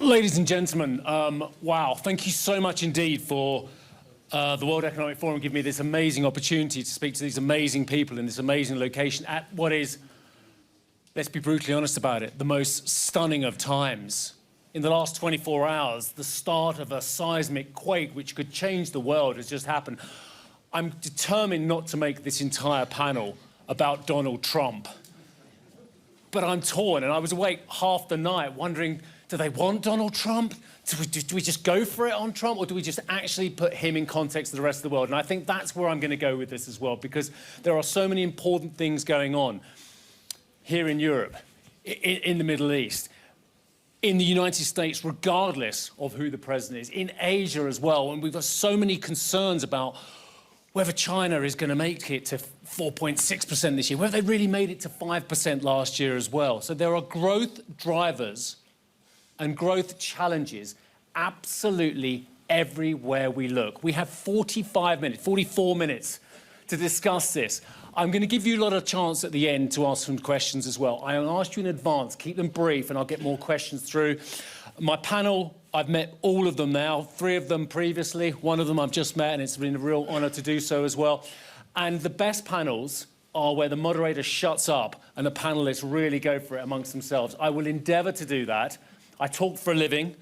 Ladies and gentlemen, wow, thank you so much indeed for the World Economic Forum giving me this amazing opportunity to speak to these amazing people in this amazing location at what is, let's be brutally honest about it, the most stunning of times. In the last 24 hours, the start of a seismic quake which could change the world has just happened. I'm determined not to make this entire panel about Donald Trump. But I'm torn, and I was awake half the night wondering, do they want Donald Trump? Do we just go for it on Trump, or do we just actually put him in context of the rest of the world? And I think that's where I'm going to go with this as well, because there are so many important things going on here in Europe, in the Middle East, in the United States, regardless of who the president is, in Asia as well. And we've got so many concerns about whether China is going to make it to 4.6% this year, whether they really made it to 5% last year as well. So there are growth drivers and growth challenges absolutely everywhere we look. We have 44 minutes to discuss this. I'm going to give you a lot of chance at the end to ask some questions as well. I'll ask you in advance, keep them brief, and I'll get more questions through. My panel, I've met all of them now, 3 of them previously, 1 of them I've just met, and it's been a real honor to do so as well. And the best panels are where the moderator shuts up and the panelists really go for it amongst themselves. I will endeavor to do that. I talk for a living,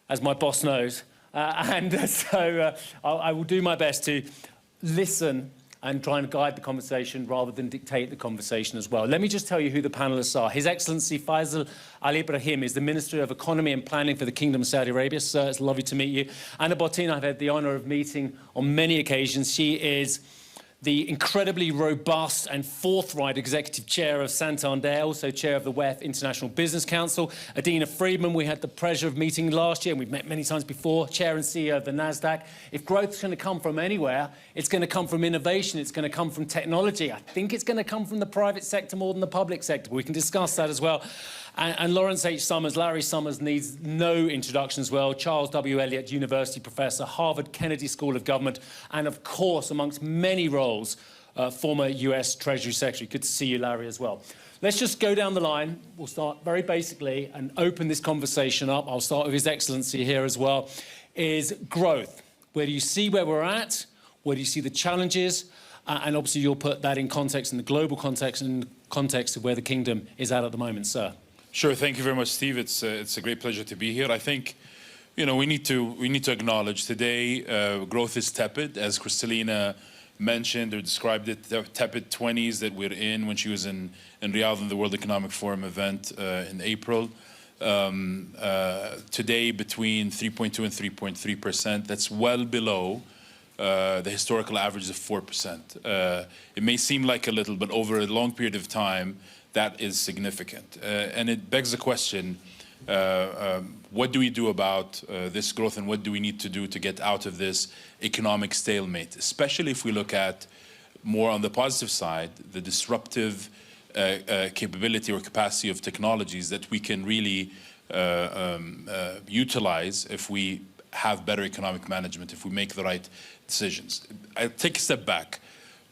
as my boss knows, so I will do my best to listen and try and guide the conversation rather than dictate the conversation as well. Let me just tell you who the panelists are. His Excellency Faisal Al Ibrahim is the Minister of Economy and Planning for the Kingdom of Saudi Arabia. Sir, it's lovely to meet you. Anna Botín, I've had the honor of meeting on many occasions. She is the incredibly robust and forthright Executive Chair of Santander, also Chair of the WEF International Business Council. Adina Friedman, we had the pleasure of meeting last year, and we've met many times before, Chair and CEO of the NASDAQ. If growth is going to come from anywhere, it's going to come from innovation, it's going to come from technology. I think it's going to come from the private sector more than the public sector. We can discuss that as well. And Lawrence H. Summers, Larry Summers needs no introduction as well. Charles W. Eliot, University Professor, Harvard Kennedy School of Government, and of course, amongst many roles, former US Treasury Secretary. Good to see you, Larry, as well. Let's just go down the line. We'll start very basically and open this conversation up. I'll start with His Excellency here as well, is growth. Where do you see where we're at? Where do you see the challenges? And obviously, you'll put that in context, in the global context, and context of where the kingdom is at the moment, sir. Sure. Thank you very much, Steve. It's a great pleasure to be here. I think, you know, we need to acknowledge today growth is tepid, as Kristalina mentioned or described it. The tepid 20s that we're in when she was in Riyadh in the World Economic Forum event in April. Today, between 3.2 and 3.3%. That's well below the historical average of 4%. It may seem like a little, but over a long period of time, that is significant. And it begs the question, what do we do about this growth, and what do we need to do to get out of this economic stalemate, especially if we look at more on the positive side, the disruptive capability or capacity of technologies that we can really utilize if we have better economic management, if we make the right decisions. I take a step back.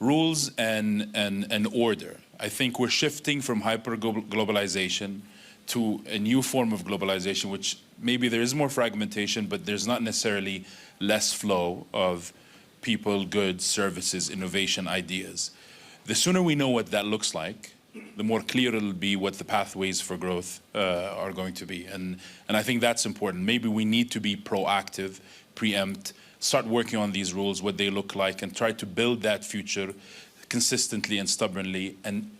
Rules and order. I think we're shifting from hyper-globalization to a new form of globalization, which maybe there is more fragmentation, but there's not necessarily less flow of people, goods, services, innovation, ideas. The sooner we know what that looks like, the more clear it'll be what the pathways for growth are going to be. And I think that's important. Maybe we need to be proactive, preempt, start working on these rules, what they look like, and try to build that future consistently and stubbornly, and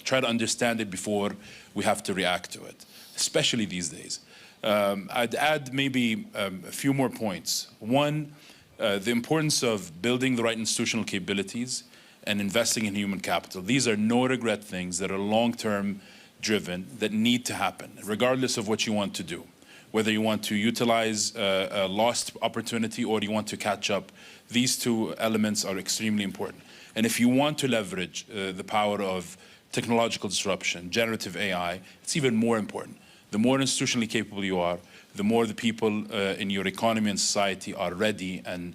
try to understand it before we have to react to it, especially these days. I'd add maybe a few more points. One, the importance of building the right institutional capabilities and investing in human capital. These are no-regret things that are long-term driven, that need to happen, regardless of what you want to do. Whether you want to utilize a lost opportunity or you want to catch up, these 2 elements are extremely important. And if you want to leverage the power of technological disruption, generative AI, it's even more important. The more institutionally capable you are, the more the people in your economy and society are ready and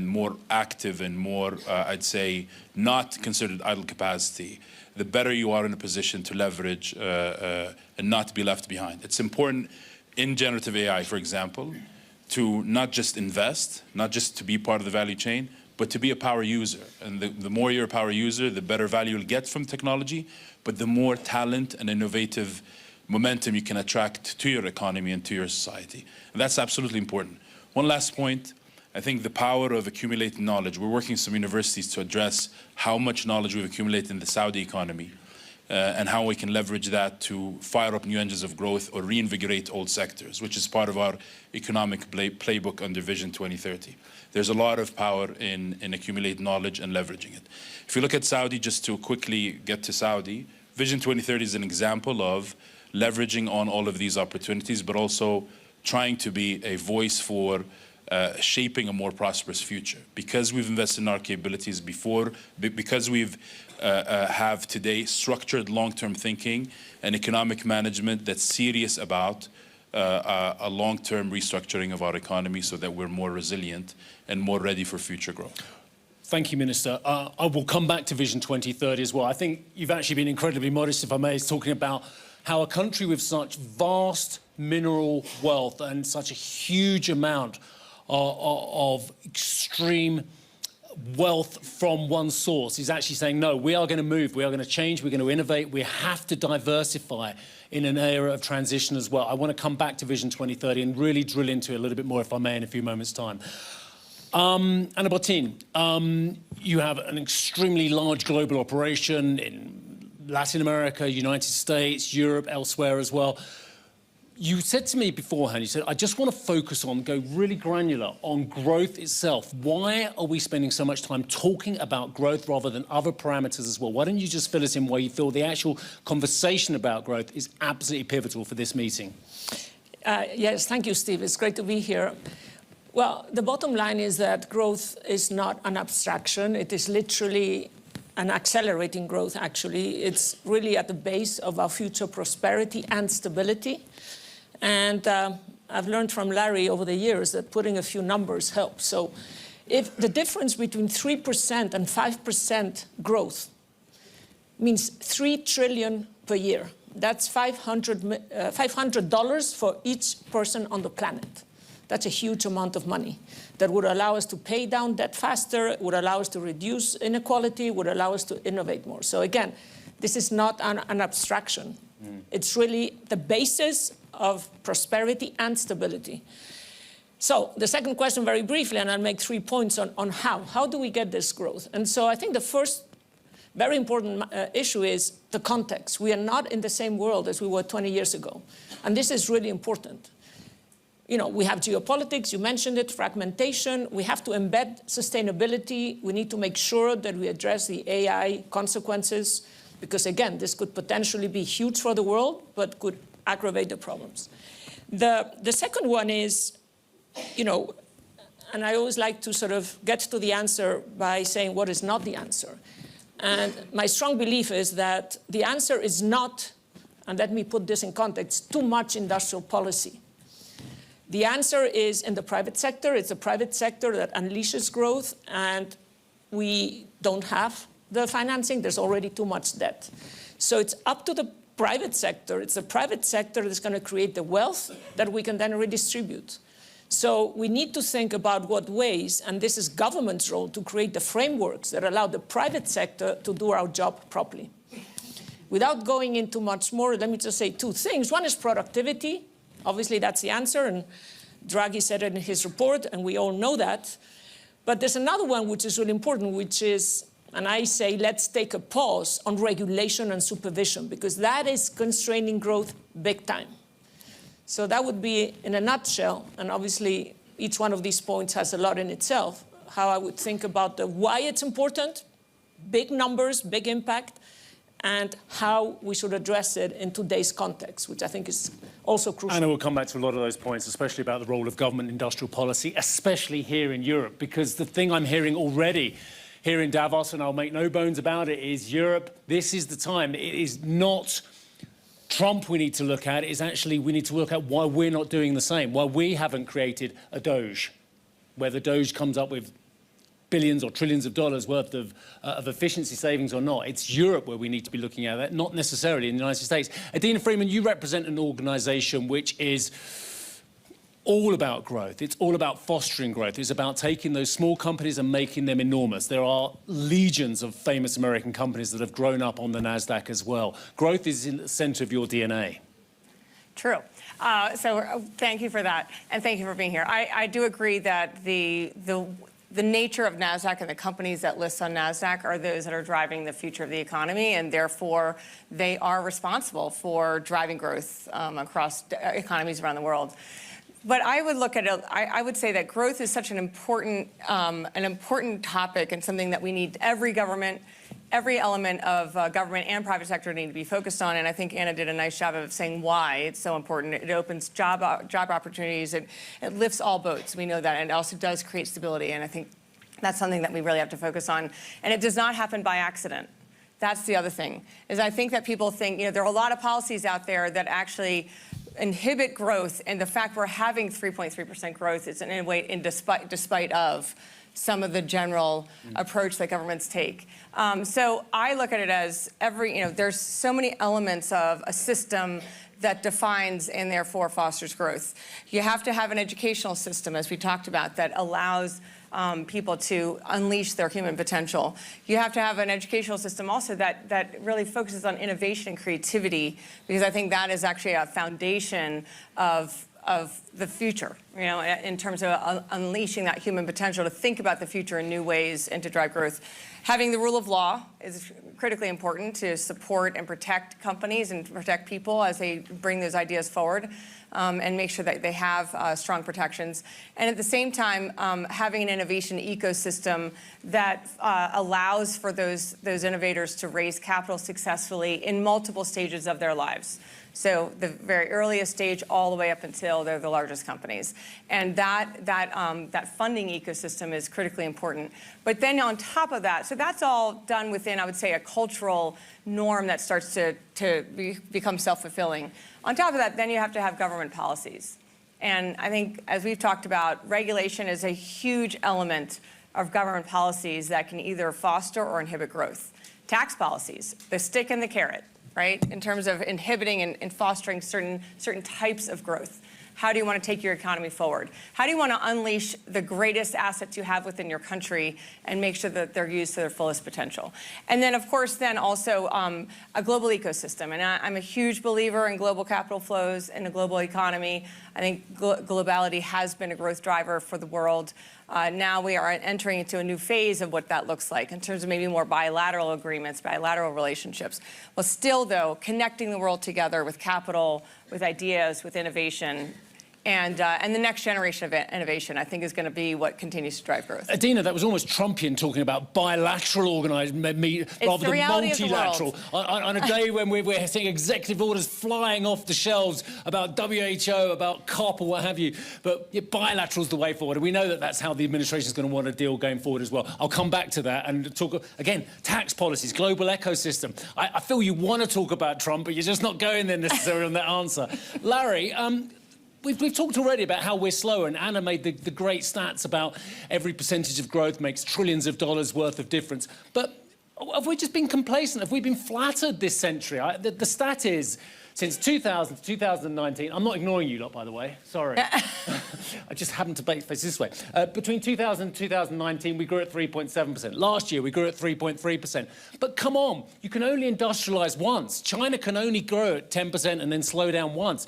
more active and more, I'd say, not considered idle capacity, the better you are in a position to leverage and not be left behind. It's important in generative AI, for example, to not just invest, not just to be part of the value chain, but to be a power user. And the more you're a power user, the better value you'll get from technology, but the more talent and innovative momentum you can attract to your economy and to your society. And that's absolutely important. One last point, I think the power of accumulating knowledge. We're working with some universities to address how much knowledge we've accumulated in the Saudi economy and how we can leverage that to fire up new engines of growth or reinvigorate old sectors, which is part of our economic playbook under Vision 2030. There's a lot of power in accumulating knowledge and leveraging it. If you look at Saudi, just to quickly get to Saudi, Vision 2030 is an example of leveraging on all of these opportunities, but also trying to be a voice for shaping a more prosperous future. Because we've invested in our capabilities before, because we've have today structured long-term thinking and economic management that's serious about a long-term restructuring of our economy so that we're more resilient and more ready for future growth. Thank you, Minister. I will come back to Vision 2030 as well. I think you've actually been incredibly modest, if I may, talking about how a country with such vast mineral wealth and such a huge amount of extreme wealth from one source is actually saying, no, we are going to move, we are going to change, we're going to innovate, we have to diversify in an era of transition as well. I want to come back to Vision 2030 and really drill into it a little bit more, if I may, in a few moments' time. Anna Botín, you have an extremely large global operation in Latin America, United States, Europe, elsewhere as well. You said to me beforehand, you said, I just want to focus on, go really granular on growth itself. Why are we spending so much time talking about growth rather than other parameters as well? Why don't you just fill us in where you feel the actual conversation about growth is absolutely pivotal for this meeting? Yes, thank you, Steve. It's great to be here. Well, the bottom line is that growth is not an abstraction. It is literally an accelerating growth, actually. It's really at the base of our future prosperity and stability. And I've learned from Larry over the years that putting a few numbers helps. So if the difference between 3% and 5% growth means $3 trillion per year, that's $500 for each person on the planet. That's a huge amount of money that would allow us to pay down debt faster, would allow us to reduce inequality, would allow us to innovate more. So again, this is not an abstraction. It's really the basis of prosperity and stability. So the second question, very briefly, and I'll make 3 points on how. How do we get this growth? And so I think the first very important issue is the context. We are not in the same world as we were 20 years ago. And this is really important. You know, we have geopolitics, you mentioned it, fragmentation. We have to embed sustainability. We need to make sure that we address the AI consequences, because again, this could potentially be huge for the world, but could aggravate the problems. The second one is, you know, and I always like to sort of get to the answer by saying what is not the answer. And my strong belief is that the answer is not, and let me put this in context, too much industrial policy. The answer is in the private sector. It's the private sector that unleashes growth, and we don't have the financing. There's already too much debt. So it's up to the private sector. It's the private sector that's going to create the wealth that we can then redistribute. So we need to think about what ways, and this is government's role, to create the frameworks that allow the private sector to do our job properly. Without going into much more, let me just say 2 things. One is productivity. Obviously, that's the answer, and Draghi said it in his report, and we all know that. But there's another one which is really important, which is, and I say, let's take a pause on regulation and supervision, because that is constraining growth big time. So that would be, in a nutshell, and obviously each one of these points has a lot in itself, how I would think about the why it's important, big numbers, big impact, and how we should address it in today's context, which I think is also crucial. Anna will come back to a lot of those points, especially about the role of government industrial policy, especially here in Europe, because the thing I'm hearing already here in Davos, and I'll make no bones about it, is Europe, this is the time. It is not Trump we need to look at, it's actually we need to look at why we're not doing the same, why we haven't created a Doge, where the Doge comes up with billions or trillions of dollars worth of efficiency savings or not. It's Europe where we need to be looking at that, not necessarily in the United States. Adina Freeman, you represent an organization which is all about growth. It's all about fostering growth. It's about taking those small companies and making them enormous. There are legions of famous American companies that have grown up on the NASDAQ as well. Growth is in the center of your DNA. True. So thank you for that, and thank you for being here. I do agree that the nature of NASDAQ and the companies that list on NASDAQ are those that are driving the future of the economy, and therefore they are responsible for driving growth across economies around the world. But I would look at it, I would say that growth is such an important topic and something that we need every government, every element of government and private sector need to be focused on. And I think Anna did a nice job of saying why it's so important. It opens job opportunities. It lifts all boats. We know that. And it also does create stability. And I think that's something that we really have to focus on. And it does not happen by accident. That's the other thing, is I think that people think, there are a lot of policies out there that actually inhibit growth, and the fact we're having 3.3% growth is in a way despite of some of the general approach that governments take. So I look at it as there's so many elements of a system that defines and therefore fosters growth. You have to have an educational system, as we talked about, that allows people to unleash their human potential. You have to have an educational system also that really focuses on innovation and creativity, because I think that is actually a foundation of the future, in terms of unleashing that human potential to think about the future in new ways and to drive growth. Having the rule of law is critically important to support and protect companies and protect people as they bring those ideas forward, and make sure that they have strong protections. And at the same time, having an innovation ecosystem that allows for those innovators to raise capital successfully in multiple stages of their lives. So the very earliest stage all the way up until they're the largest companies. And that funding ecosystem is critically important. But then on top of that, so that's all done within, I would say, a cultural norm that starts to become self-fulfilling. On top of that, then you have to have government policies. And I think, as we've talked about, regulation is a huge element of government policies that can either foster or inhibit growth. Tax policies, the stick and the carrot, right, in terms of inhibiting and fostering certain types of growth. How do you want to take your economy forward? How do you want to unleash the greatest assets you have within your country and make sure that they're used to their fullest potential? And then, of course, then also a global ecosystem. And I'm a huge believer in global capital flows in a global economy. I think globality has been a growth driver for the world. Now we are entering into a new phase of what that looks like in terms of maybe more bilateral agreements, bilateral relationships. Well, still, though, connecting the world together with capital, with ideas, with innovation, and the next generation of innovation, I think, is going to be what continues to drive growth. Adina, that was almost Trumpian, talking about bilateral organised rather than multilateral. On a day when we're seeing executive orders flying off the shelves about WHO, about COP, or what have you. But bilateral is the way forward. And we know that that's how the administration is going to want to deal going forward as well. I'll come back to that and talk, again, tax policies, global ecosystem. I feel you want to talk about Trump, but you're just not going there necessarily on that answer. Larry, We've talked already about how we're slower, and Anna made the great stats about every percentage of growth makes trillions of dollars worth of difference. But have we just been complacent? Have we been flattered this century? The stat is, since 2000 to 2019, I'm not ignoring you lot, by the way, sorry. I just happened to face this way. Between 2000 and 2019, we grew at 3.7%. Last year, we grew at 3.3%. But come on, you can only industrialize once. China can only grow at 10% and then slow down once.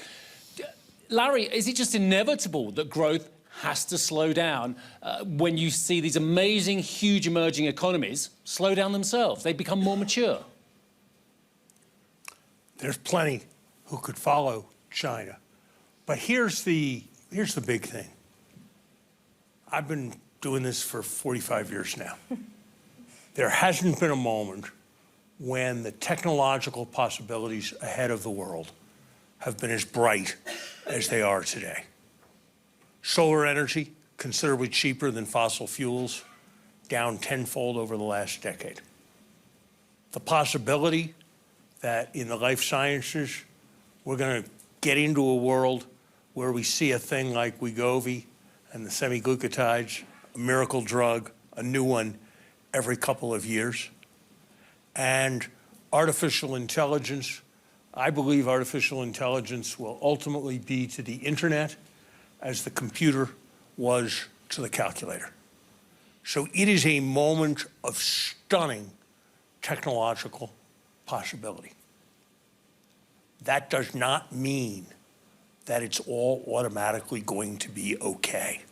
Larry, is it just inevitable that growth has to slow down when you see these amazing, huge emerging economies slow down themselves? They become more mature. There's plenty who could follow China. But here's the big thing. I've been doing this for 45 years now. There hasn't been a moment when the technological possibilities ahead of the world have been as bright as they are today. Solar energy, considerably cheaper than fossil fuels, down tenfold over the last decade. The possibility that in the life sciences, we're going to get into a world where we see a thing like Wegovy and the semi-glucatides, a miracle drug, a new one every couple of years. And artificial intelligence, I believe artificial intelligence will ultimately be to the internet as the computer was to the calculator. So it is a moment of stunning technological possibility. That does not mean that it's all automatically going to be okay.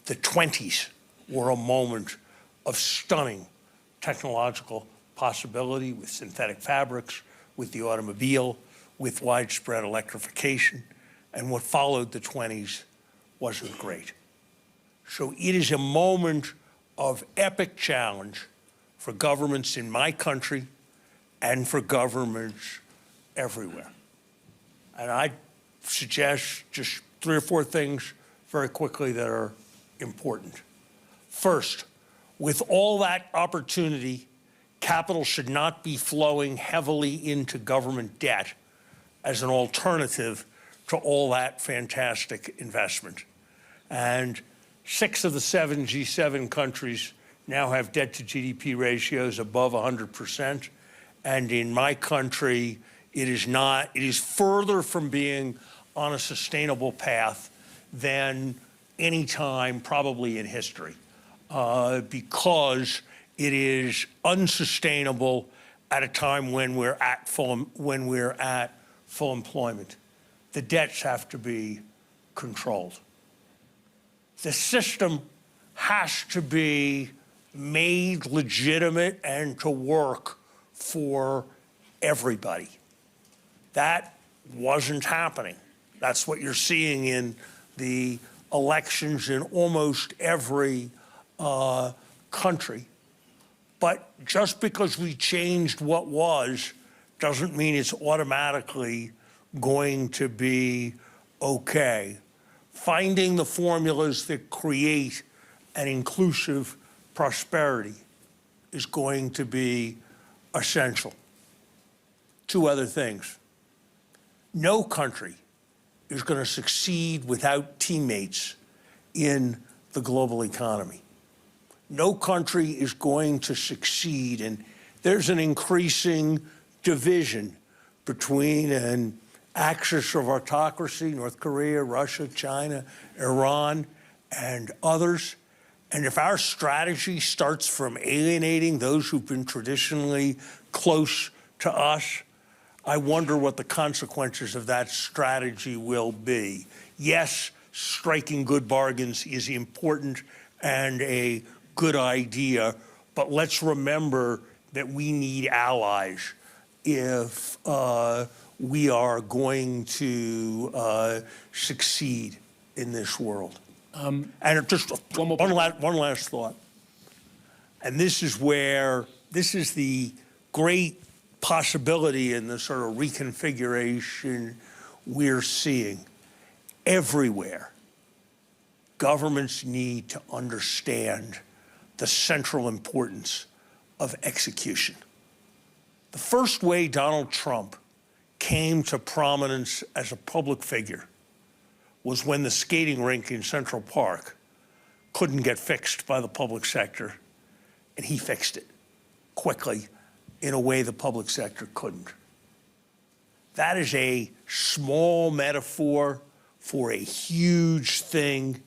The 20s were a moment of stunning technological possibility with synthetic fabrics, with the automobile, with widespread electrification, and what followed the 20s wasn't great. So it is a moment of epic challenge for governments in my country and for governments everywhere. And I suggest just 3 or 4 things very quickly that are important. First, with all that opportunity, capital should not be flowing heavily into government debt as an alternative to all that fantastic investment. And 6 of the 7 G7 countries now have debt to GDP ratios above 100%. And in my country, it is further from being on a sustainable path than any time probably in history, because it is unsustainable at a time when we're at full employment. The debts have to be controlled. The system has to be made legitimate and to work for everybody. That wasn't happening. That's what you're seeing in the elections in almost every country. But just because we changed what was doesn't mean it's automatically going to be okay. Finding the formulas that create an inclusive prosperity is going to be essential. 2 other things. No country is going to succeed without teammates in the global economy. No country is going to succeed, and there's an increasing division between an axis of autocracy, North Korea, Russia, China, Iran, and others. And if our strategy starts from alienating those who've been traditionally close to us, I wonder what the consequences of that strategy will be. Yes, striking good bargains is important and a good idea, but let's remember that we need allies if we are going to succeed in this world. And just one last thought. And this is the great possibility in the sort of reconfiguration we're seeing. Everywhere, governments need to understand the central importance of execution. The first way Donald Trump came to prominence as a public figure was when the skating rink in Central Park couldn't get fixed by the public sector, and he fixed it quickly in a way the public sector couldn't. That is a small metaphor for a huge thing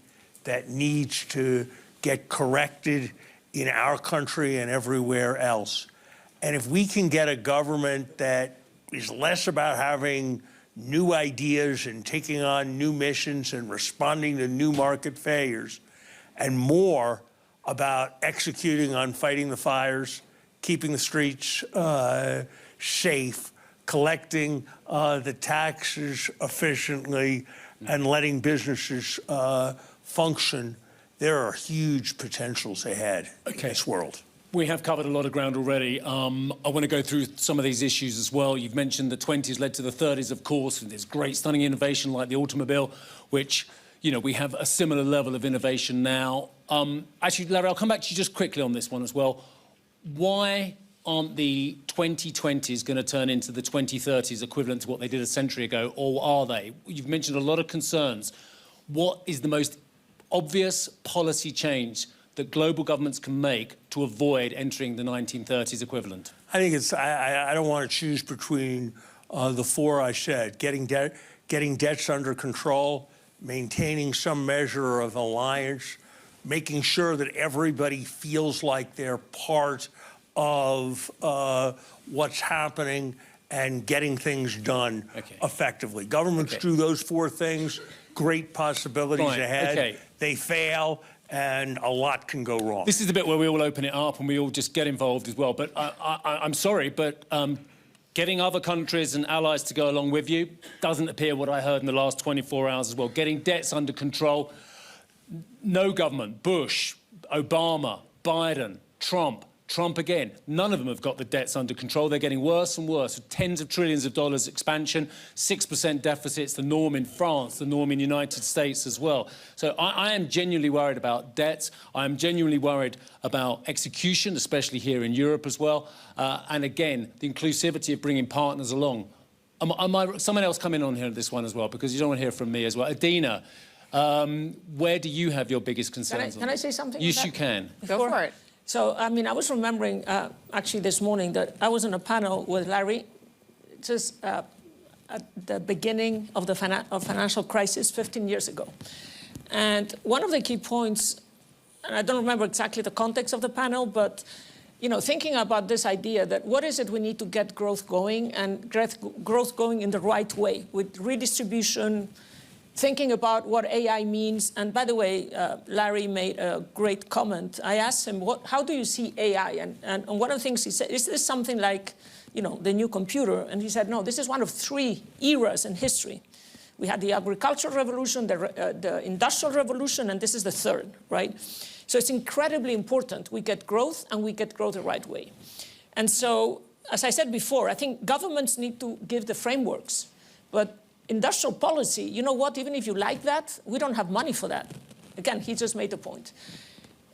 that needs to get corrected in our country and everywhere else. And if we can get a government that is less about having new ideas and taking on new missions and responding to new market failures, and more about executing on fighting the fires, keeping the streets safe, collecting the taxes efficiently, and letting businesses function, there are huge potentials ahead in this world. We have covered a lot of ground already. I want to go through some of these issues as well. You've mentioned the 20s led to the 30s, of course, and there's great stunning innovation like the automobile, which, you know, we have a similar level of innovation now. Actually, Larry, I'll come back to you just quickly on this one as well. Why aren't the 2020s going to turn into the 2030s equivalent to what they did a century ago, or are they? You've mentioned a lot of concerns. What is the most obvious policy change that global governments can make to avoid entering the 1930s equivalent? I think it's, I don't want to choose between the four I said. Getting debts under control, maintaining some measure of alliance, making sure that everybody feels like they're part of what's happening, and getting things done effectively. Governments do those four things, great possibilities ahead. They fail, and a lot can go wrong. This is the bit where we all open it up and we all just get involved as well. But I'm sorry, but getting other countries and allies to go along with you doesn't appear what I heard in the last 24 hours as well. Getting debts under control, no government, Bush, Obama, Biden, Trump again, none of them have got the debts under control. They're getting worse and worse. Tens of trillions of dollars expansion, 6% deficits, the norm in France, the norm in the United States as well. So I am genuinely worried about debts. I am genuinely worried about execution, especially here in Europe as well. And again, the inclusivity of bringing partners along. Someone else come in on here this one as well, because you don't want to hear from me as well. Adina, where do you have your biggest concerns? Can I say something? Yes, you can. Go for it. So, I mean, I was remembering actually this morning that I was on a panel with Larry just at the beginning of the financial crisis 15 years ago. And one of the key points, and I don't remember exactly the context of the panel, but thinking about this idea that what is it we need to get growth going, and growth going in the right way with redistribution, thinking about what AI means. And by the way, Larry made a great comment. I asked him, how do you see AI? And one of the things he said, is this something like, the new computer? And he said, no, this is one of three eras in history. We had the agricultural revolution, the industrial revolution, and this is the third, right? So it's incredibly important we get growth, and we get growth the right way. And so, as I said before, I think governments need to give the frameworks, but industrial policy, you know what, even if you like that, we don't have money for that. Again, he just made a point.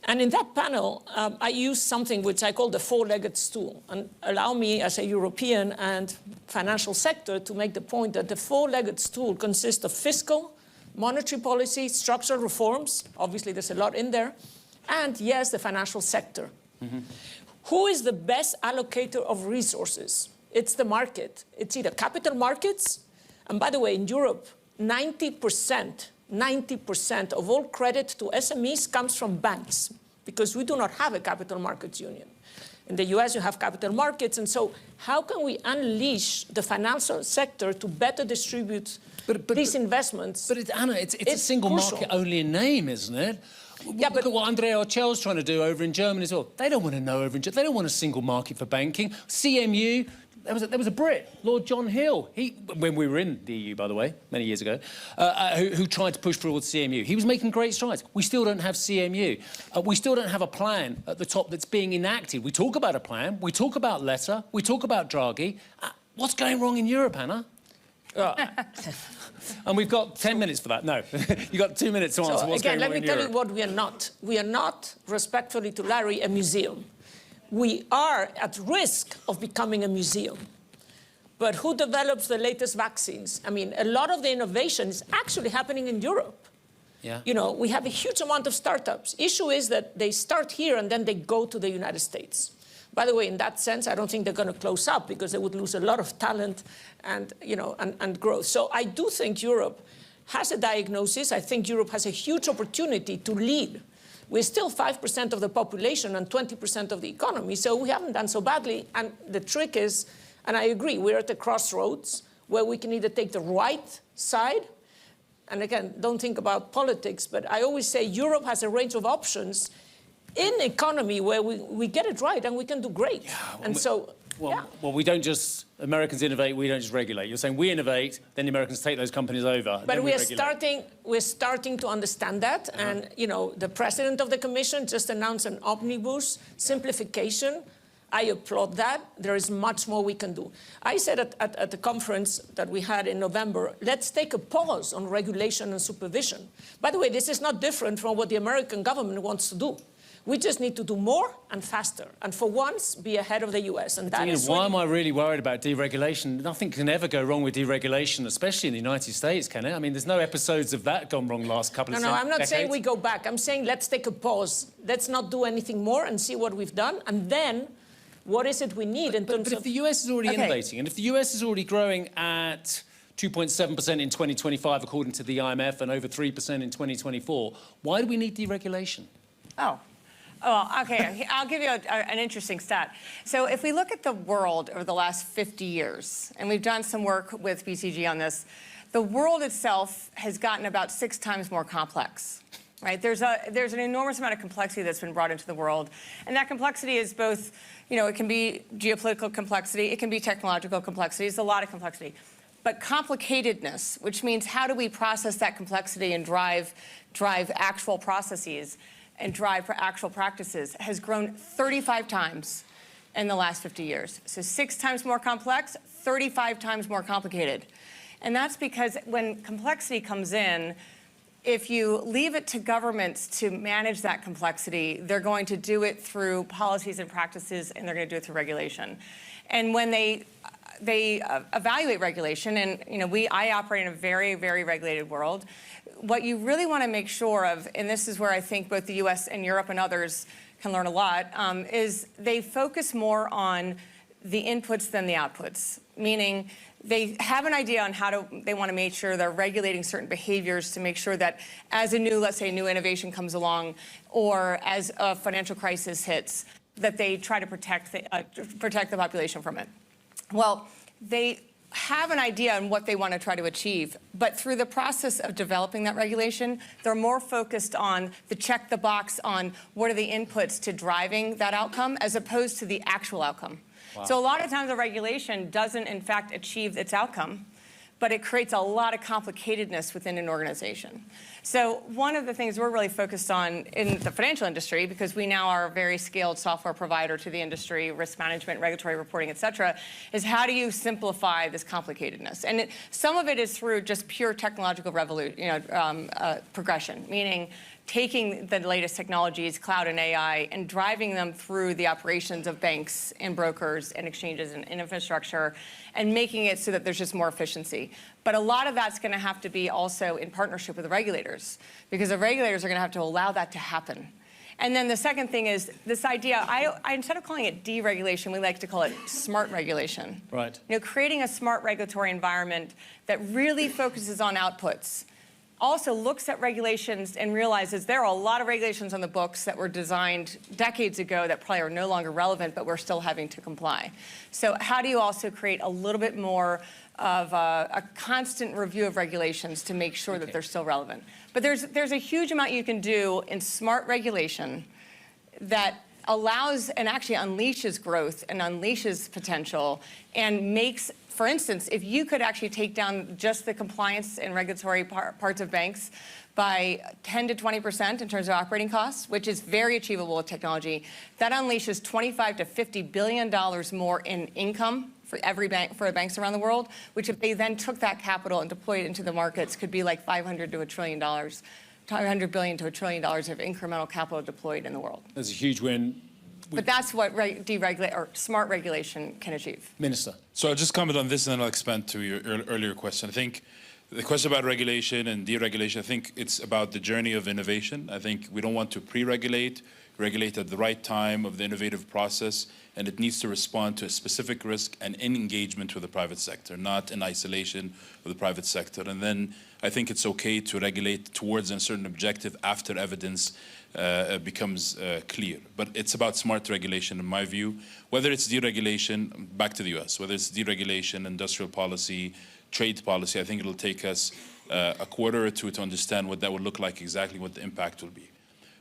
And in that panel, I used something which I call the four-legged stool, and allow me as a European and financial sector to make the point that the four-legged stool consists of fiscal, monetary policy, structural reforms, obviously there's a lot in there, and yes, the financial sector. Mm-hmm. Who is the best allocator of resources? It's the market. It's either capital markets, and by the way, in Europe, 90% of all credit to SMEs comes from banks, because we do not have a capital markets union. In the US, you have capital markets, and so how can we unleash the financial sector to better distribute these investments? But Anna, it's a single market only in name, isn't it? Yeah, but look at what Andrea Ochel's trying to do over in Germany as well. They don't want to know over in Germany. They don't want a single market for banking. CMU. There was a Brit, Lord John Hill, when we were in the EU, by the way, many years ago, who tried to push forward CMU. He was making great strides. We still don't have CMU. We still don't have a plan at the top that's being enacted. We talk about a plan, we talk about Letta, we talk about Draghi. What's going wrong in Europe, Anna? And we've got 10 minutes for that. No, you've got 2 minutes to answer what's going wrong in Europe. Again, let me tell you what we are not. We are not, respectfully to Larry, a museum. We are at risk of becoming a museum. But who develops the latest vaccines? I mean, a lot of the innovation is actually happening in Europe. Yeah. We have a huge amount of startups. Issue is that they start here and then they go to the United States. By the way, in that sense, I don't think they're going to close up, because they would lose a lot of talent and, and growth. So I do think Europe has a diagnosis. I think Europe has a huge opportunity to lead. We're still 5% of the population and 20% of the economy, so we haven't done so badly. And the trick is, and I agree, we're at the crossroads where we can either take the right side, and again, don't think about politics, but I always say Europe has a range of options in economy where we get it right and we can do great. Yeah, and so... Well, we don't just, Americans innovate, we don't just regulate. You're saying we innovate, then the Americans take those companies over. But we're starting to understand that. And, the president of the commission just announced an omnibus simplification. I applaud that. There is much more we can do. I said at the conference that we had in November, let's take a pause on regulation and supervision. By the way, this is not different from what the American government wants to do. We just need to do more and faster, and for once, be ahead of the US. And that Tina, is why really- am I really worried about deregulation? Nothing can ever go wrong with deregulation, especially in the United States, can it? I mean, there's no episodes of that gone wrong last couple of No, I'm not decades. saying we go back. I'm saying let's take a pause. Let's not do anything more and see what we've done. And then, what is it we need in terms But of... if the US is already Okay. innovating, and if the US is already growing at 2.7% in 2025, according to the IMF, and over 3% in 2024, why do we need deregulation? Oh, okay. I'll give you an interesting stat. So if we look at the world over the last 50 years, and we've done some work with BCG on this, the world itself has gotten about 6 times more complex. Right? There's an enormous amount of complexity that's been brought into the world, and that complexity is both, it can be geopolitical complexity, it can be technological complexity, it's a lot of complexity. But complicatedness, which means how do we process that complexity and drive actual processes and drive for actual practices, has grown 35 times in the last 50 years. So 6 times more complex, 35 times more complicated. And that's because when complexity comes in, if you leave it to governments to manage that complexity, they're going to do it through policies and practices, and they're going to do it through regulation. And when they evaluate regulation, and I operate in a very, very regulated world. What you really want to make sure of, and this is where I think both the US and Europe and others can learn a lot, is they focus more on the inputs than the outputs, meaning they have an idea on how they want to make sure they're regulating certain behaviors to make sure that as let's say, new innovation comes along, or as a financial crisis hits, that they try to protect the population from it. Well, they have an idea on what they want to try to achieve, but through the process of developing that regulation, they're more focused on check the box on what are the inputs to driving that outcome as opposed to the actual outcome. Wow. So a lot of times the regulation doesn't, in fact, achieve its outcome, but it creates a lot of complicatedness within an organization. So one of the things we're really focused on in the financial industry, because we now are a very scaled software provider to the industry, risk management, regulatory reporting, et cetera, is how do you simplify this complicatedness? And some of it is through just pure technological progression, meaning taking the latest technologies, cloud and AI, and driving them through the operations of banks and brokers and exchanges and infrastructure, and making it so that there's just more efficiency. But a lot of that's going to have to be also in partnership with the regulators, because the regulators are going to have to allow that to happen. And then the second thing is this idea, instead of calling it deregulation, we like to call it smart regulation. Right. Creating a smart regulatory environment that really focuses on outputs, also looks at regulations and realizes there are a lot of regulations on the books that were designed decades ago that probably are no longer relevant, but we're still having to comply. So how do you also create a little bit more of a constant review of regulations to make sure that they're still relevant? But there's a huge amount you can do in smart regulation that allows and actually unleashes growth and unleashes potential and makes, for instance, if you could actually take down just the compliance and regulatory parts of banks by 10 to 20% in terms of operating costs, which is very achievable with technology, that unleashes $25 to $50 billion more in income for every bank, for banks around the world, which if they then took that capital and deployed it into the markets could be like $500 to $1 trillion. $500 billion to $1 trillion of incremental capital deployed in the world. There's a huge win. But that's what smart regulation can achieve. Minister. So I'll just comment on this and then I'll expand to your earlier question. I think the question about regulation and deregulation, I think it's about the journey of innovation. I think we don't want to pre-regulate, regulate at the right time of the innovative process, and it needs to respond to a specific risk and in engagement with the private sector, not in isolation of the private sector. And then I think it's okay to regulate towards a certain objective after evidence becomes clear. But it's about smart regulation, in my view. Whether it's deregulation, back to the US, whether it's deregulation, industrial policy, trade policy, I think it'll take us a quarter or two to understand what that would look like, exactly what the impact will be.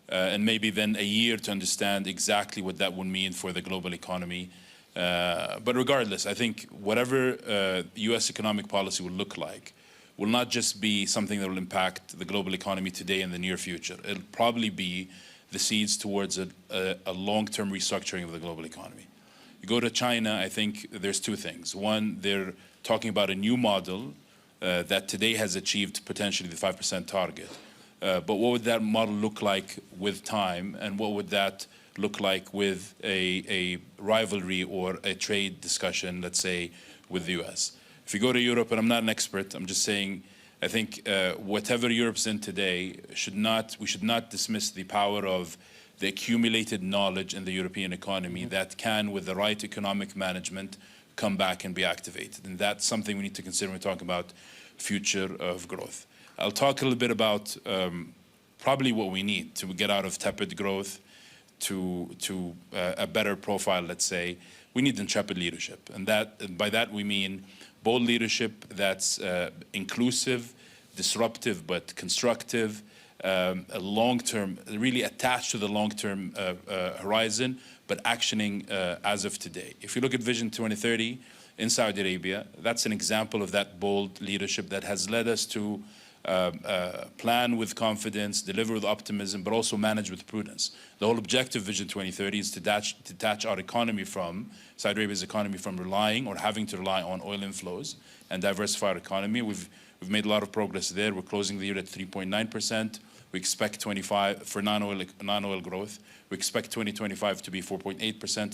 And maybe then a year to understand exactly what that would mean for the global economy. But regardless, I think whatever US economic policy will look like will not just be something that will impact the global economy today and the near future. It'll probably be the seeds towards a long-term restructuring of the global economy. You go to China, I think there's two things. One, they're talking about a new model that today has achieved potentially the 5% target. But what would that model look like with time, and what would that look like with a rivalry or a trade discussion, let's say, with the US? If you go to Europe, and I'm not an expert, I'm just saying, I think whatever Europe's in today, we should not dismiss the power of the accumulated knowledge in the European economy that can, with the right economic management, come back and be activated. And that's something we need to consider when we talk about future of growth. I'll talk a little bit about probably what we need to get out of tepid growth to a better profile, let's say. We need intrepid leadership. And by that we mean bold leadership that's inclusive, disruptive, but constructive, a long-term, really attached to the long-term horizon, but actioning as of today. If you look at Vision 2030 in Saudi Arabia, that's an example of that bold leadership that has led us to plan with confidence, deliver with optimism, but also manage with prudence. The whole objective of Vision 2030 is to detach our economy from, Saudi Arabia's economy, from relying or having to rely on oil inflows and diversify our economy. We've made a lot of progress there. We're closing the year at 3.9%. We expect 25 for non-oil growth. We expect 2025 to be 4.8%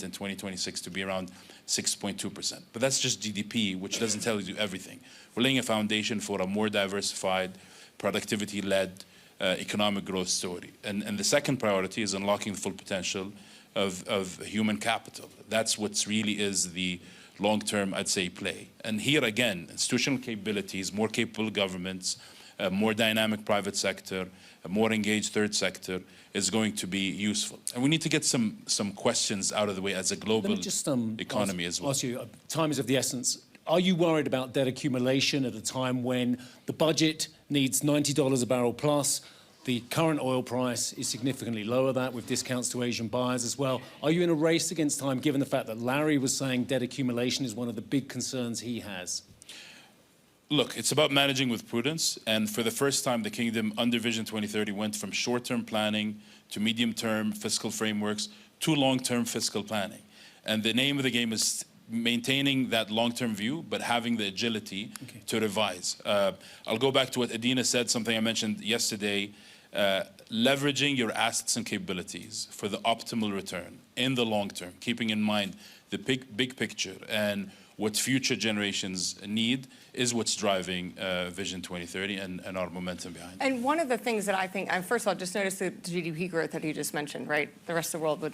and 2026 to be around 6.2%. But that's just GDP, which doesn't tell you everything. We're laying a foundation for a more diversified, productivity-led economic growth story. And the second priority is unlocking the full potential of human capital. That's what really is the long-term, I'd say, play. And here again, institutional capabilities, more capable governments, a more dynamic private sector, a more engaged third sector is going to be useful. And we need to get some questions out of the way as a global economy as well. Ask you, time is of the essence. Are you worried about debt accumulation at a time when the budget needs $90 a barrel plus? The current oil price is significantly lower than that, with discounts to Asian buyers as well. Are you in a race against time, given the fact that Larry was saying debt accumulation is one of the big concerns he has? Look, it's about managing with prudence. And for the first time, the Kingdom, under Vision 2030, went from short-term planning to medium-term fiscal frameworks to long-term fiscal planning. And the name of the game is maintaining that long-term view, but having the agility to revise. I'll go back to what Adina said, something I mentioned yesterday, leveraging your assets and capabilities for the optimal return in the long term, keeping in mind the big picture and what future generations need is what's driving Vision 2030 and our momentum behind it. And one of the things that I think, first of all, just notice the GDP growth that he just mentioned, right? The rest of the world would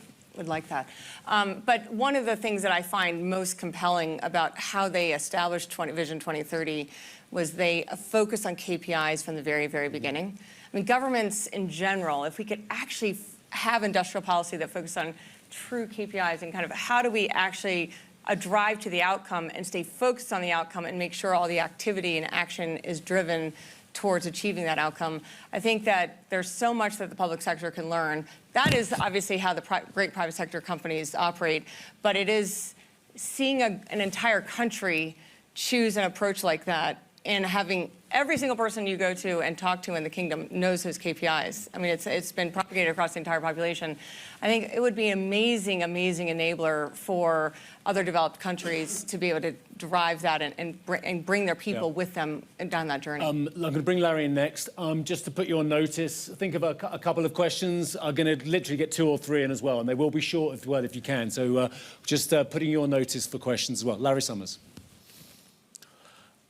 like that. But one of the things that I find most compelling about how they established Vision 2030 was they focused on KPIs from the very, very beginning. I mean, governments in general, if we could actually have industrial policy that focused on true KPIs and kind of how do we actually drive to the outcome and stay focused on the outcome and make sure all the activity and action is driven towards achieving that outcome. I think that there's so much that the public sector can learn. That is obviously how the great private sector companies operate, but it is seeing an entire country choose an approach like that and having every single person you go to and talk to in the kingdom knows those KPIs. I mean, it's been propagated across the entire population. I think it would be an amazing, amazing enabler for other developed countries to be able to drive that and bring their people with them down that journey. I'm going to bring Larry in next. Just to put you on notice, think of a couple of questions. I'm going to literally get 2 or 3 in as well, and they will be short as well if you can. So just putting you on notice for questions as well. Larry Summers.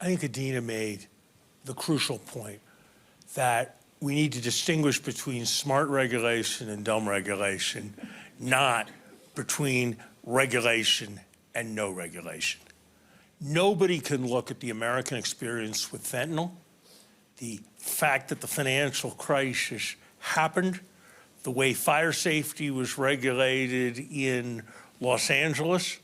I think Adina made the crucial point that we need to distinguish between smart regulation and dumb regulation, not between regulation and no regulation. Nobody can look at the American experience with fentanyl, the fact that the financial crisis happened, the way fire safety was regulated in Los Angeles,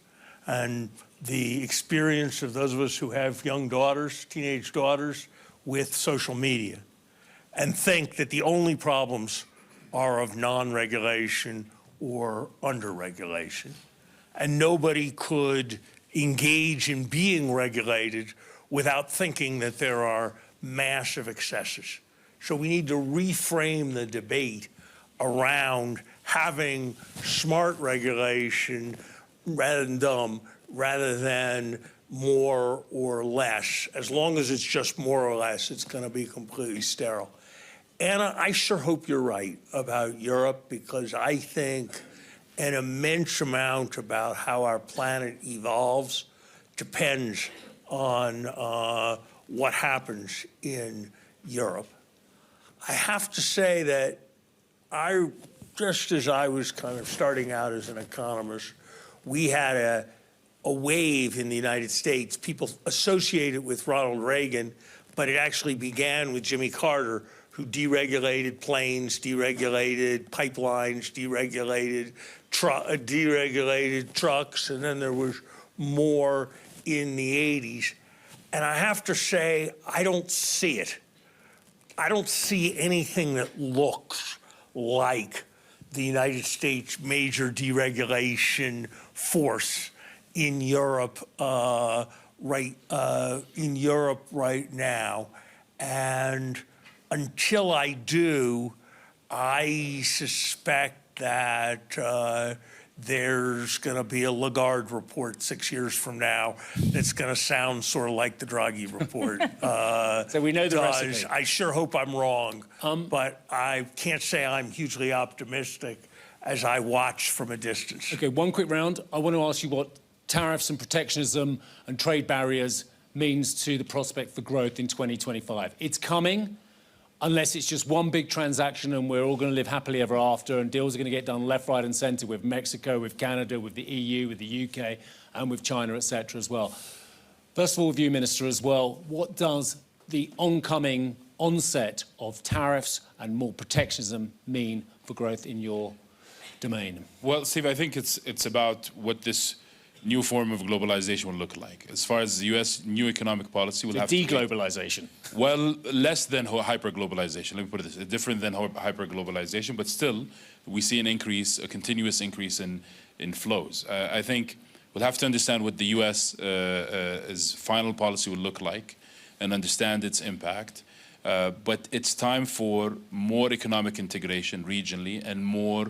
and the experience of those of us who have young daughters, teenage daughters, with social media, and think that the only problems are of non-regulation or under-regulation. And nobody could engage in being regulated without thinking that there are massive excesses. So we need to reframe the debate around having smart regulation rather than dumb, rather than more or less. As long as it's just more or less, it's going to be completely sterile. Anna, I sure hope you're right about Europe, because I think an immense amount about how our planet evolves depends on what happens in Europe. I have to say that just as I was kind of starting out as an economist, we had a wave in the United States. People associate it with Ronald Reagan, but it actually began with Jimmy Carter, who deregulated planes, deregulated pipelines, deregulated trucks, and then there was more in the 80s. And I have to say, I don't see it. I don't see anything that looks like the United States major deregulation force in Europe right now. And until I do, I suspect that there's going to be a Lagarde report 6 years from now that's going to sound sort of like the Draghi report. So we know the recipe. I sure hope I'm wrong, but I can't say I'm hugely optimistic as I watch from a distance. Okay, one quick round. I want to ask you what tariffs and protectionism and trade barriers means to the prospect for growth in 2025. It's coming, unless it's just one big transaction and we're all going to live happily ever after and deals are going to get done left, right and centre with Mexico, with Canada, with the EU, with the UK and with China, etc. as well. First of all, with you, Minister, as well, what does the oncoming onset of tariffs and more protectionism mean for growth in your domain? Well, Steve, I think it's about what this new form of globalization will look like. As far as the U.S. new economic policy will have to deglobalization. Well, less than hyper-globalization. Let me put it this way, different than hyper-globalization, but still we see an increase, a continuous increase in flows. I think we'll have to understand what the U.S.'s final policy will look like and understand its impact. But it's time for more economic integration regionally and more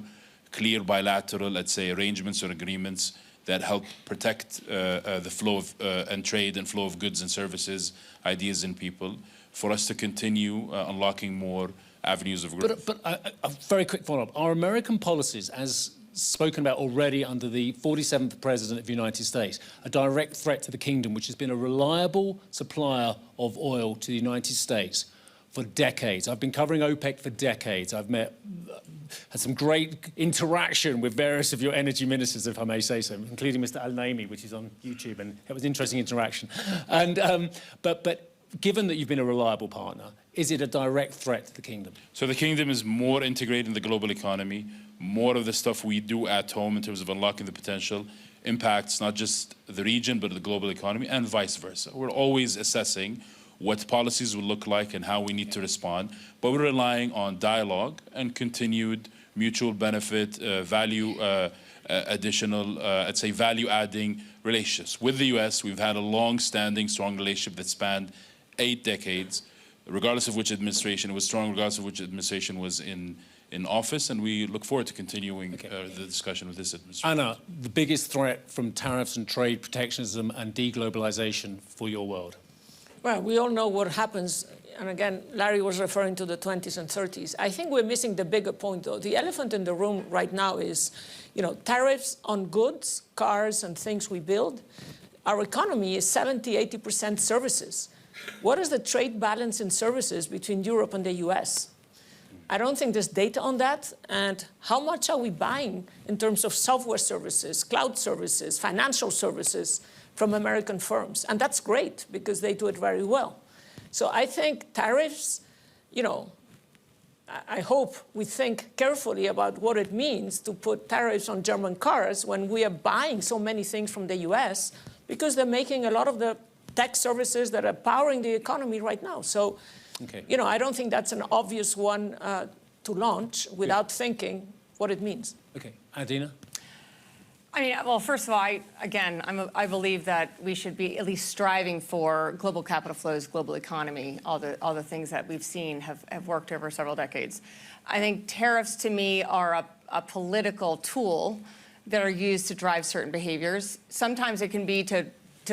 clear bilateral, let's say, arrangements or agreements that help protect the flow of and trade and flow of goods and services, ideas and people, for us to continue unlocking more avenues of growth. But a very quick follow-up. Are American policies, as spoken about already under the 47th President of the United States, a direct threat to the kingdom, which has been a reliable supplier of oil to the United States for decades? I've been covering OPEC for decades. I've had some great interaction with various of your energy ministers, if I may say so, including Mr. Al-Naimi, which is on YouTube, and it was an interesting interaction. And but given that you've been a reliable partner, is it a direct threat to the kingdom? So the kingdom is more integrated in the global economy. More of the stuff we do at home in terms of unlocking the potential impacts not just the region, but the global economy, and vice versa. We're always assessing what policies will look like and how we need to respond, but we're relying on dialogue and continued mutual benefit, additional, I'd say, value-adding relationships. With the U.S., we've had a long-standing, strong relationship that spanned 8 decades, regardless of which administration it was strong, regardless of which administration was in office, and we look forward to continuing the discussion with this administration. Anna, the biggest threat from tariffs and trade protectionism and deglobalization for your world? Well, we all know what happens, and again, Larry was referring to the 20s and 30s. I think we're missing the bigger point, though. The elephant in the room right now is, tariffs on goods, cars, and things we build. Our economy is 70, 80% services. What is the trade balance in services between Europe and the US? I don't think there's data on that. And how much are we buying in terms of software services, cloud services, financial services from American firms? And that's great because they do it very well. So I think tariffs, I hope we think carefully about what it means to put tariffs on German cars when we are buying so many things from the US because they're making a lot of the tech services that are powering the economy right now. So, I don't think that's an obvious one to launch without thinking what it means. Okay, Adina? I mean, well, first of all, I believe that we should be at least striving for global capital flows, global economy, all the things that we've seen have worked over several decades. I think tariffs, to me, are a political tool that are used to drive certain behaviors. Sometimes it can be to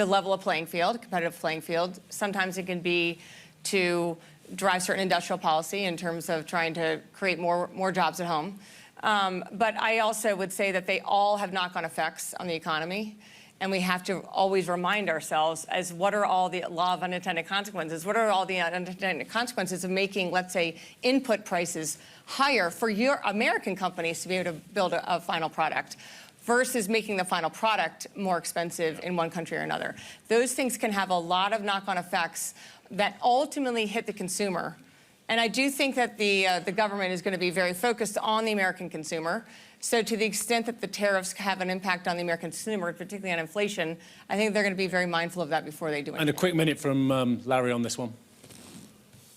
level a playing field, competitive playing field. Sometimes it can be to drive certain industrial policy in terms of trying to create more jobs at home. But I also would say that they all have knock-on effects on the economy. And we have to always remind ourselves as what are all the law of unintended consequences? What are all the unintended consequences of making, let's say, input prices higher for your American companies to be able to build a final product versus making the final product more expensive in one country or another? Those things can have a lot of knock-on effects that ultimately hit the consumer. And I do think that the government is going to be very focused on the American consumer. So to the extent that the tariffs have an impact on the American consumer, particularly on inflation, I think they're going to be very mindful of that before they do anything. And a quick minute from Larry on this one.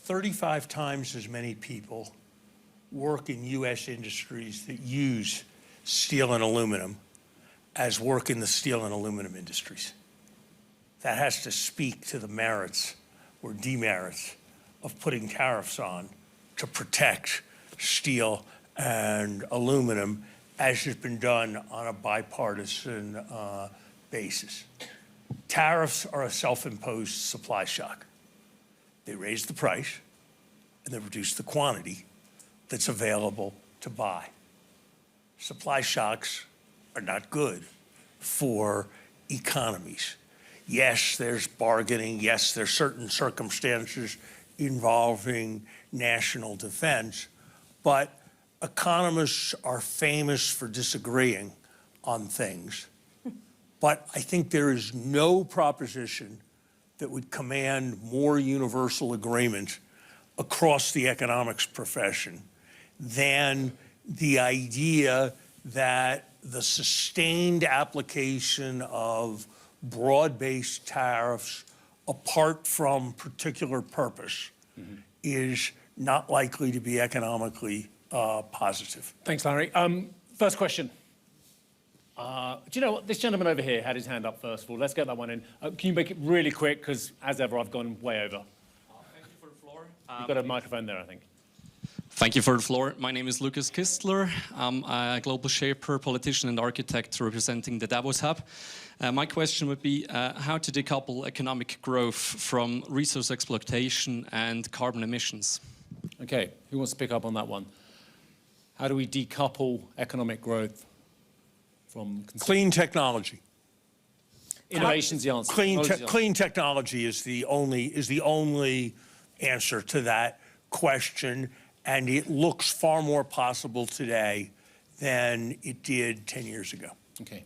35 times as many people work in U.S. industries that use steel and aluminum as work in the steel and aluminum industries. That has to speak to the merits or demerits of putting tariffs on to protect steel and aluminum, as has been done on a bipartisan basis. Tariffs are a self-imposed supply shock. They raise the price and they reduce the quantity that's available to buy. Supply shocks are not good for economies. Yes, there's bargaining. Yes, there's certain circumstances involving national defense, but economists are famous for disagreeing on things. But I think there is no proposition that would command more universal agreement across the economics profession than the idea that the sustained application of broad-based tariffs apart from particular purpose is not likely to be economically positive. Thanks, Larry. First question. Do you know what? This gentleman over here had his hand up first of all. Let's get that one in. Can you make it really quick? Because as ever, I've gone way over. Thank you for the floor. You've got a microphone there, I think. Thank you for the floor. My name is Lucas Kistler. I'm a global shaper, politician, and architect representing the Davos Hub. My question would be how to decouple economic growth from resource exploitation and carbon emissions. Okay, who wants to pick up on that one? How do we decouple economic growth from Clean technology. innovation's the answer? Clean technology is the only answer to that question, and it looks far more possible today than it did 10 years ago. Okay.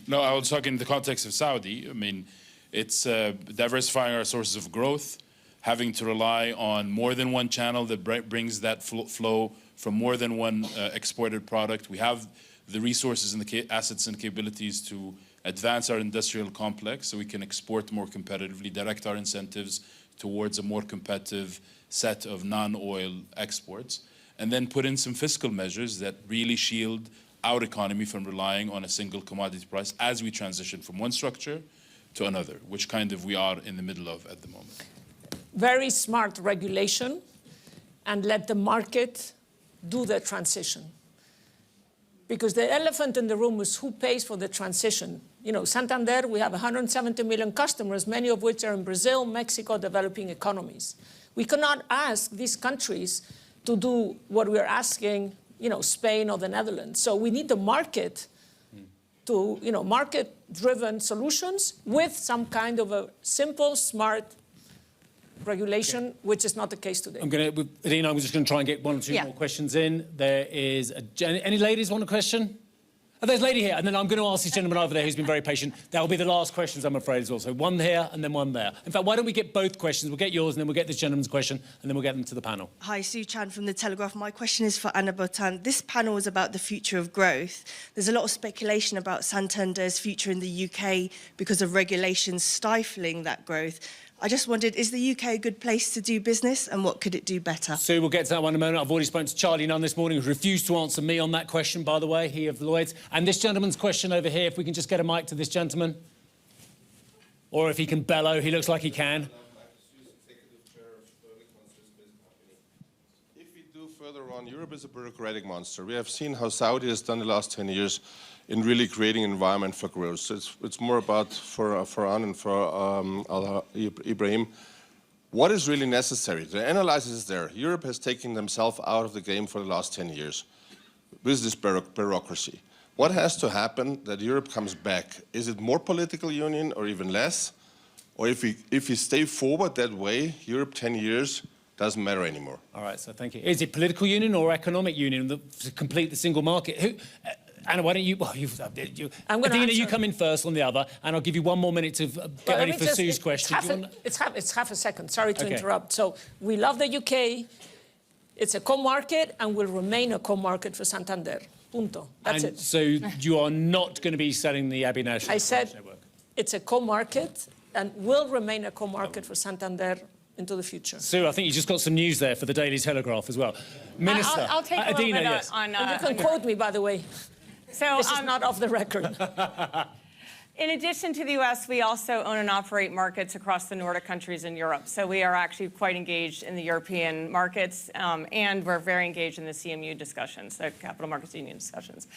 No, I was talking in the context of Saudi. I mean, it's diversifying our sources of growth, having to rely on more than one channel that brings that flow from more than one exported product. We have the resources and the assets and capabilities to advance our industrial complex so we can export more competitively, direct our incentives towards a more competitive set of non-oil exports, and then put in some fiscal measures that really shield our economy from relying on a single commodity price as we transition from one structure to another, which kind of we are in the middle of at the moment. Very smart regulation, and let the market do the transition. Because the elephant in the room is who pays for the transition. You know, Santander, we have 170 million customers, many of which are in Brazil, Mexico, developing economies. We cannot ask these countries to do what we're asking, you know, Spain or the Netherlands. So we need the market to, you know, market-driven solutions with some kind of a simple, smart regulation, which is not the case today. Adina, I'm just going to try and get one or two more questions in. There is any ladies want a question? Oh, there's a lady here, and then I'm going to ask this gentleman over there who's been very patient. That will be the last questions, I'm afraid, as well. So one here and then one there. In fact, why don't we get both questions? We'll get yours, and then we'll get this gentleman's question, and then we'll get them to the panel. Hi, Sue Chan from The Telegraph. My question is for Anna Botan. This panel is about the future of growth. There's a lot of speculation about Santander's future in the UK because of regulations stifling that growth. I just wondered, is the UK a good place to do business, and what could it do better? Sue, we'll get to that one in a moment. I've already spoken to Charlie Nunn this morning, who refused to answer me on that question, by the way, he of Lloyds. And this gentleman's question over here, if we can just get a mic to this gentleman. Or if he can bellow, he looks like he can. If we do further on, Europe is a bureaucratic monster. We have seen how Saudi has done the last 10 years in really creating an environment for growth. So it's more about for Farhan and for Ibrahim. What is really necessary? The analysis is there. Europe has taken themselves out of the game for the last 10 years with this bureaucracy. What has to happen that Europe comes back? Is it more political union or even less? Or if we stay forward that way, Europe 10 years doesn't matter anymore. All right, so thank you. Is it political union or economic union to complete the single market? Anna, why don't you, Adina, you come in first on the other, and I'll give you one more minute to get ready for Sue's question. It's half a second, sorry to interrupt. So we love the UK, it's a co-market, and will remain a co-market for Santander. Punto. That's it. So you are not going to be selling the Abbey National? I said it's a co-market and will remain a co-market for Santander into the future. Sue, I think you just got some news there for the Daily Telegraph as well. Minister, I'll take a Adina, little bit yes. on... And you can quote me, by the way. So, this is not off the record. In addition to the US, we also own and operate markets across the Nordic countries in Europe. So we are actually quite engaged in the European markets, and we're very engaged in the CMU discussions, the Capital Markets Union discussions.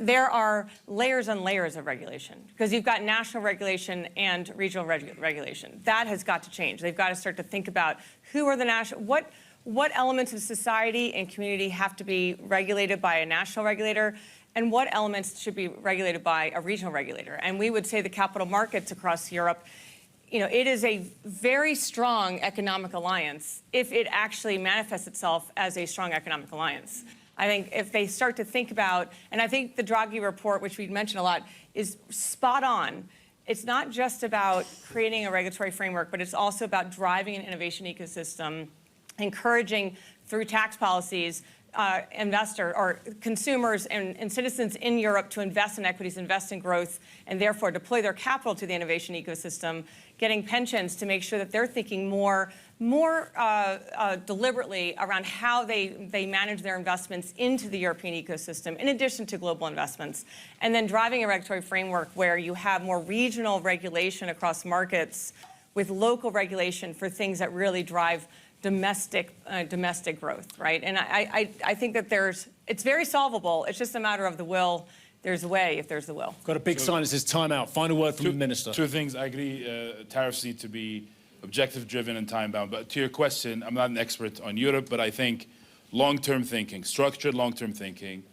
There are layers and layers of regulation, because you've got national regulation and regional regulation. That has got to change. They've got to start to think about who are the national, what elements of society and community have to be regulated by a national regulator, and what elements should be regulated by a regional regulator. And we would say the capital markets across Europe, you know, it is a very strong economic alliance if it actually manifests itself as a strong economic alliance. I think if they start to think about, and I think the Draghi report, which we've mentioned a lot, is spot on. It's not just about creating a regulatory framework, but it's also about driving an innovation ecosystem, encouraging through tax policies investor or consumers and citizens in Europe to invest in equities, invest in growth, and therefore deploy their capital to the innovation ecosystem, getting pensions to make sure that they're thinking more deliberately around how they manage their investments into the European ecosystem, in addition to global investments, and then driving a regulatory framework where you have more regional regulation across markets with local regulation for things that really drive domestic growth, right? And I think that it's very solvable. It's just a matter of the will. There's a way if there's the will. Got a big sign that says time out. Final word from the Minister. Two things. I agree, tariffs need to be objective-driven and time-bound. But to your question, I'm not an expert on Europe, but I think long-term thinking, structured long-term thinking,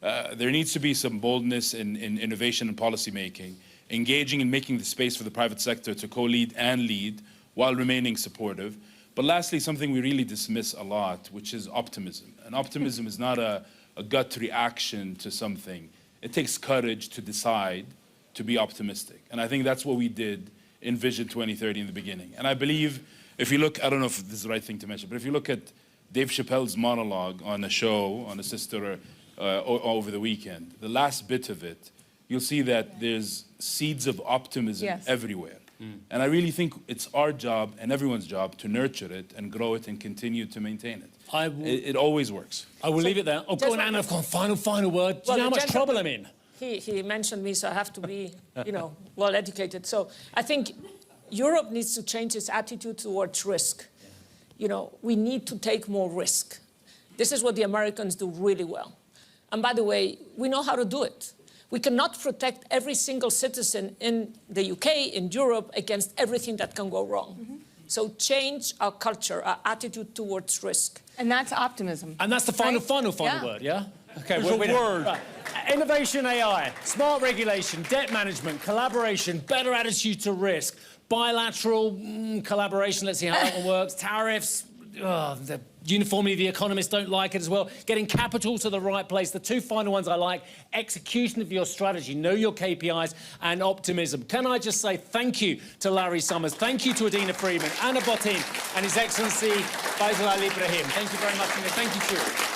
there needs to be some boldness in innovation and policy-making, engaging in making the space for the private sector to co-lead and lead while remaining supportive. But lastly, something we really dismiss a lot, which is optimism. And optimism is not a gut reaction to something. It takes courage to decide to be optimistic. And I think that's what we did in Vision 2030 in the beginning. And I believe, if you look, I don't know if this is the right thing to mention, but if you look at Dave Chappelle's monologue on a show, on a sister over the weekend, the last bit of it, you'll see that there's seeds of optimism everywhere. And I really think it's our job and everyone's job to nurture it and grow it and continue to maintain it. It always works. I will leave it there. Oh, go on, Anna, I've got a final word. Do you know how much trouble I'm in? He mentioned me, so I have to be, well educated. So I think Europe needs to change its attitude towards risk. We need to take more risk. This is what the Americans do really well. And by the way, we know how to do it. We cannot protect every single citizen in the UK, in Europe, against everything that can go wrong. Mm-hmm. So change our culture, our attitude towards risk. And that's optimism. And that's the final word, yeah? Okay, there's a word. Right. Innovation AI, smart regulation, debt management, collaboration, better attitude to risk, bilateral collaboration, let's see how that one works, tariffs, the uniformity, the economists don't like it as well. Getting capital to the right place. The two final ones I like, execution of your strategy, know your KPIs, and optimism. Can I just say thank you to Larry Summers, thank you to Adina Friedman, Anna Botín, and His Excellency Faisal Ali Ibrahim. Thank you very much. Thank you, Drew.